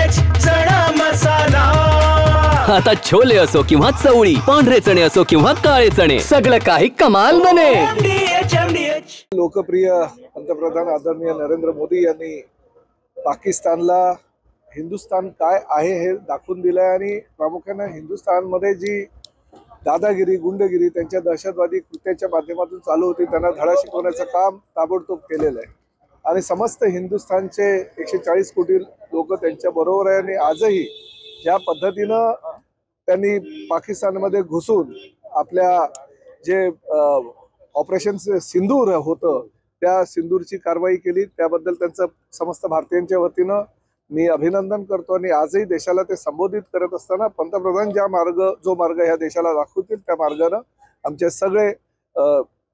MDH चणा मसाला। आता छोले असो किंवा चवळी, पांढरे चणे असो किंवा काळे चणे, सगळं काही कमाल बने। MDH लोकप्रिय पंतप्रधान आदरणीय नरेंद्र मोदी यांनी पाकिस्तानला हिंदुस्थान काय आहे हे दाखवून दिलंय आणि प्रामुख्याने हिंदुस्थानमध्ये जी दादागिरी, गुंडगिरी त्यांच्या दहशतवादी कृत्याच्या माध्यमातून चालू होती त्यांना धडा शिकवण्याचं काम ताबडतोब केलेलं आहे आणि समस्त हिंदुस्थानचे 140 कोटी लोक त्यांच्या बरोबर आहे। आणि आजही ज्या पद्धतीनं त्यांनी पाकिस्तानमध्ये घुसून आपल्या जे ऑपरेशन सिंदूर होतं त्या सिंदूरची कारवाई केली, त्याबद्दल त्यांचं समस्त भारतीयांच्या वतीनं मी अभिनंदन करतो। आणि आजही देशाला ते संबोधित करत असताना पंतप्रधान जो मार्ग ह्या देशाला दाखवतील त्या मार्गाने आमचे सगळे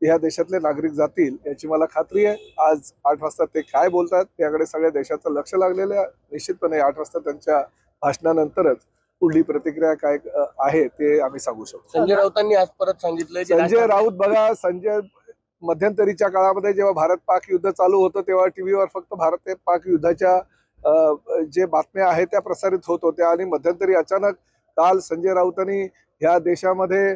ह्या देशातले नागरिक जातील याची मला खात्री आहे। आज 8 वाजता ते काय बोलतात त्याकडे सगळ्या देशाचं लक्ष लागलेलं आहे। निश्चितपणे 8 वाजता त्यांच्या भाषणानंतरच पुढली प्रतिक्रिया काय आहे ते आम्ही सांगू शकतो। संजय राऊतांनी आज परत सांगितलं, संजय राऊत बघा, संजय मध्यंतरीच्या काळामध्ये जेव्हा भारत पाक युद्ध चालू होतं तेव्हा टीव्हीवर फक्त भारत पाक युद्धाच्या जे बातम्या आहेत त्या प्रसारित होत होत्या आणि मध्यंतरी अचानक काल संजय राऊतांनी ह्या देशामध्ये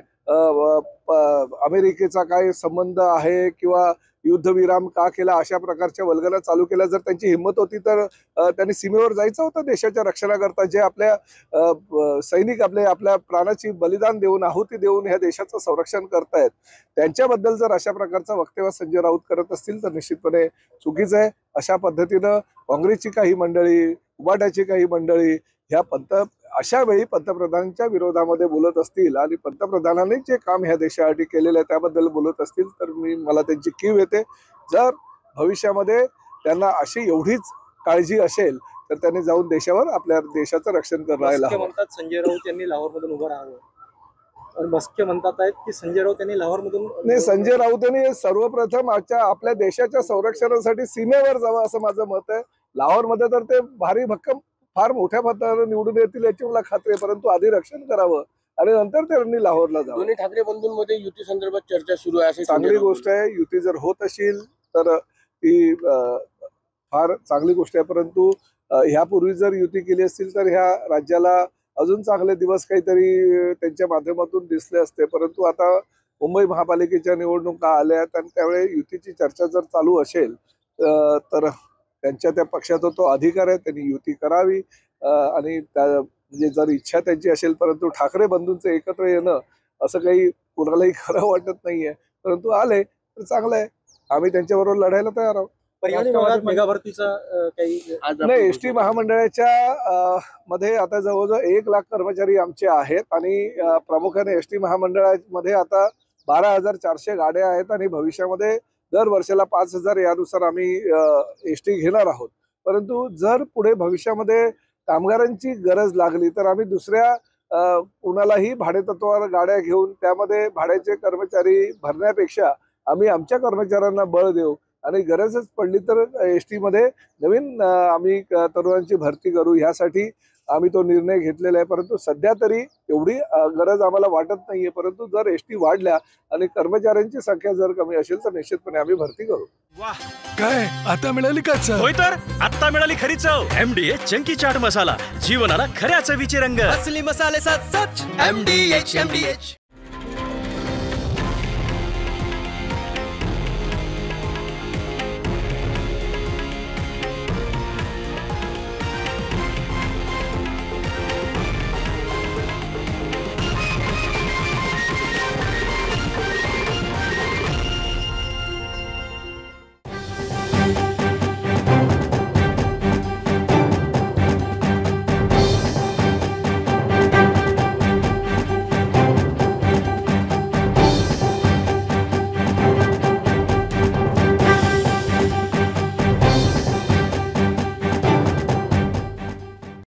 अमेरिकेचा काय संबंध आहे किंवा युद्धविराम का केला अशा प्रकारच्या वल्गना चालू केल्या। जर त्यांची हिंमत होती तर त्यांनी सीमेवर जायचं होतं देशाच्या रक्षणाकरता। जे आपल्या सैनिक आपल्या प्राणाची बलिदान देऊन, आहुती देऊन ह्या देशाचं संरक्षण करतायत, त्यांच्याबद्दल जर अशा प्रकारचा वक्तव्य संजय राऊत करत असतील तर निश्चितपणे चुकीचं आहे। अशा पद्धतीनं काँग्रेसची काही मंडळी, उबाटाची काही मंडळी ह्या अशा वेळी पंतप्रधानांच्या विरोधामध्ये बोलत असतील आणि पंतप्रधानांनी जे काम ह्या देशासाठी केलेलं आहे त्याबद्दल बोलत असतील तर मला त्यांची कीव येते। जर भविष्यामध्ये त्यांना अशी एवढीच काळजी असेल तर त्यांनी जाऊन देशावर आपल्या देशाचं रक्षण करायला हवं। म्हणतात संजय राऊत यांनी लाहोरमधून उभं राहावं आणि मस्के म्हणतात आहेत की संजय राऊत यांनी लाहोरमधून नाही, संजय राऊत यांनी सर्वप्रथम आपल्या देशाच्या संरक्षणासाठी सीमेवर जावं असं माझं मत आहे। लाहोरमध्ये तर ते भारी भक्कम फार मोठ्या मताने निवडून येतील याची मला खात्री आहे, परंतु आधी रक्षण करावं आणि नंतर त्यांनी लाहोरला जावं। दोन्ही ठाकरे बंधूंमध्ये युती संदर्भात चर्चा सुरू आहे, चांगली गोष्ट आहे। युती जर होत असेल तर ती फार चांगली गोष्ट आहे, परंतु ह्यापूर्वी जर युती केली असतील तर ह्या राज्याला अजून चांगले दिवस काहीतरी त्यांच्या माध्यमातून दिसले असते। परंतु आता मुंबई महापालिकेच्या निवडणुका आल्यात आणि त्यावेळी युतीची चर्चा जर चालू असेल तर त्यांच्या त्या पक्षाचा तो अधिकार आहे, त्यांनी युती करावी आणि म्हणजे जर इच्छा त्यांची असेल। परंतु ठाकरे बंधूंचं एकत्र येणं असं काही कुणालाही खरं वाटत नाहीये, परंतु आले तर चांगलं आहे, आम्ही त्यांच्याबरोबर लढायला तयार आहोत। पर्यावरण मेगा भरतीचा काही नाही, एसटी महामंडळाच्या मध्ये आता जवळजवळ 1 लाख कर्मचारी आमचे आहेत आणि प्रामुख्याने एसटी महामंडळामध्ये आता 12,400 गाड्या आहेत आणि भविष्यामध्ये दर वर्षाला 5,000 यानुसार आम्ही एसटी घेणार आहोत। परंतु जर पुढे भविष्यामध्ये कामगारांची गरज लागली तर आम्ही दुसऱ्या कुणालाही भाडेतत्वावर गाड्या घेऊन त्यामध्ये भाड्याचे कर्मचारी भरण्यापेक्षा आम्ही आमच्या कर्मचाऱ्यांना बळ देऊ आणि गरजच पडली तर एसटी मध्ये नवीन आम्ही तरुणांची भरती करू, ह्यासाठी आम्ही तो निर्णय घेतलेला आहे। परंतु सध्या तरी एवढी गरज आम्हाला वाटत नाहीये, परंतु जर एसटी वाढल्या आणि कर्मचाऱ्यांची संख्या जर कमी असेल तर निश्चितपणे आम्ही भरती करू। वाह, काय आता मिळाली का चव? होय तर आता मिळाली खरी चव। MDH चंकी चाट मसाला, जीवनाला खऱ्या चवीचे रंग। असली मसाले साथ सच MDH